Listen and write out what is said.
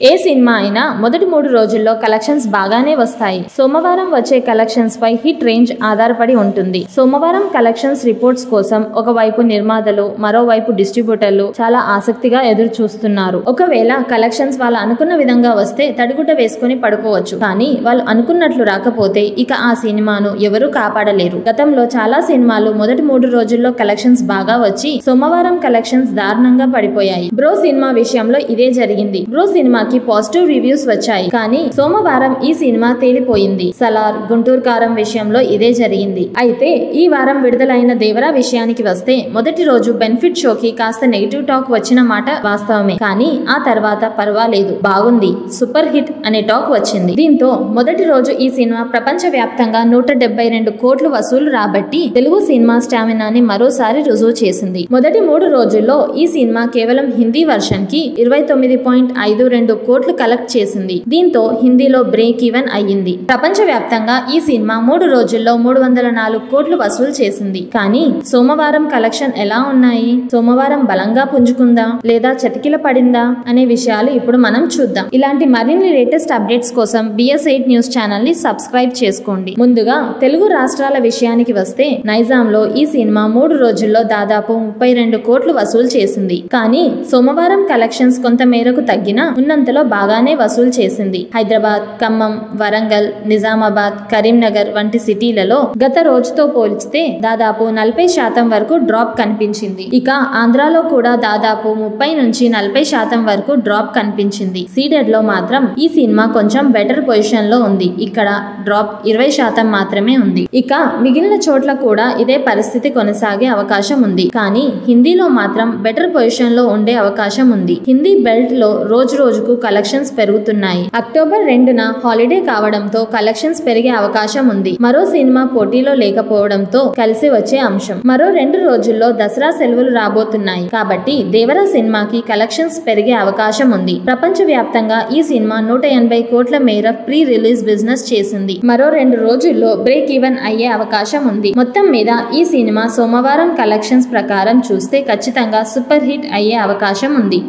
ఏ cinema అయినా మొదటి 3 రోజుల్లో కలెక్షన్స్ బాగానే వస్తాయి. సోమవారం వచ్చే కలెక్షన్స్ పై హిట్ రేంజ్ ఆధారపడి ఉంటుంది. సోమవారం కలెక్షన్స్ రిపోర్ట్స్ కోసం ఒకవైపు నిర్మాతలు, మరోవైపు డిస్ట్రిబ్యూటర్లు చాలా ఆసక్తిగా ఎదురు చూస్తున్నారు. ఒకవేళ కలెక్షన్స్ వాళ్ళు అనుకున్న విధంగా వస్తే తడిగుడ్డ వేసుకుని పడుకోవచ్చు. కానీ వాళ్ళు అనుకున్నట్లు రాకపోతే ఇక ఆ సినిమాను ఎవరూ కాపాడలేరు. గతంలో చాలా సినిమాలు మొదటి 3 రోజుల్లో కలెక్షన్స్ బాగా వచ్చి సోమవారం కలెక్షన్స్ దారుణంగా పడిపోయాయి. బ్రో సినిమా విషయంలో ఇదే జరిగింది. బ్రో సినిమాకి పాజిటివ్ రివ్యూస్ వచ్చాయి. కానీ సోమవారం ఈ సినిమా తేలిపోయింది. సలార్, గుంటూరు కారం విషయంలో ఇదే జరిగింది. అయితే ఈ వారం విడుదలైన దేవరా విషయానికి వస్తే మొదటి రోజు బెనిఫిట్ షోకి కాస్త నెగిటివ్ టాక్ వచ్చిన మాట వాస్తవమే. కానీ ఆ తర్వాత పర్వాలేదు, బాగుంది, సూపర్ హిట్ అనే టాక్ వచ్చింది. దీంతో మొదటి రోజు ఈ సినిమా ప్రపంచ వ్యాప్తంగా 172 కోట్లు వసూలు రాబట్టి తెలుగు సినిమా స్టామినాని మరోసారి రుజువు చేసింది. మొదటి 3 రోజుల్లో ఈ సినిమా కేవలం హిందీ వర్షన్ కి 29.52 కోట్లు కలెక్ట్ చేసింది. దీంతో హిందీలో బ్రేక్ ఈవెన్ అయ్యింది. ప్రపంచ వ్యాప్తంగా ఈ సినిమా 3 రోజుల్లో 304 కోట్లు వసూలు చేసింది. కానీ సోమవారం కలెక్షన్ ఎలా ఉన్నాయి? సోమవారం బలంగా పుంజుకుందా లేదా చతికిల పడిందా అనే విషయాలు ఇప్పుడు మనం చూద్దాం. ఇలాంటి మరిన్ని లేటెస్ట్ అప్డేట్స్ కోసం BS8 న్యూస్ ఛానల్ ని సబ్స్క్రైబ్ చేసుకోండి. ముందుగా తెలుగు రాష్ట్రాల విషయానికి వస్తే నైజాంలో ఈ సినిమా 3 రోజుల్లో దాదాపు 32 కోట్లు వసూలు చేసింది. కానీ సోమవారం కలెక్షన్స్ కొంత మేరకు తగ్గినా ఉన్నంతలో బాగానే వసూలు చేసింది. హైదరాబాద్, ఖమ్మం, వరంగల్, నిజామాబాద్, కరీంనగర్ వంటి సిటీలలో గత రోజుతో పోల్చితే దాదాపు 40% వరకు డ్రాప్ కనిపించింది. ఇక ఆంధ్రాలో కూడా దాదాపు 30 నుంచి 40% వరకు డ్రాప్ కనిపించింది. సీడెడ్ లో మాత్రం ఈ సినిమా కొంచెం బెటర్ పొజిషన్ లో ఉంది. ఇక్కడ డ్రాప్ 20% మాత్రమే ఉంది. ఇక మిగిలిన చోట్ల కూడా ఇదే పరిస్థితి కొనసాగే అవకాశం ఉంది. కానీ హిందీలో మాత్రం బెటర్ పొజిషన్ లో ఉండే అవకాశం ఉంది. హిందీ బెల్ట్ లో రోజు రోజుకు కలెక్షన్స్ పెరుగుతున్నాయి. అక్టోబర్ 2న హాలిడే కావడంతో కలెక్షన్స్ పెరిగే అవకాశం ఉంది. మరో సినిమా పోటీలో లేకపోవడంతో కలిసి వచ్చే అంశం. మరో 2 రోజుల్లో దసరా సెలవులు రాబోతున్నాయి కాబట్టి దేవరా సినిమాకి కలెక్షన్స్ పెరిగే అవకాశం ఉంది. ప్రపంచ వ్యాప్తంగా ఈ సినిమా 180 కోట్ల మేర ప్రీ రిలీజ్ బిజినెస్ చేసింది. మరో 2 రోజుల్లో బ్రేక్ ఈవెన్ అయ్యే అవకాశం ఉంది. మొత్తం మీద ఈ సినిమా సోమవారం కలెక్షన్స్ ప్రకారం చూస్తే ఖచ్చితంగా సూపర్ హిట్ అయ్యే అవకాశం ఉంది.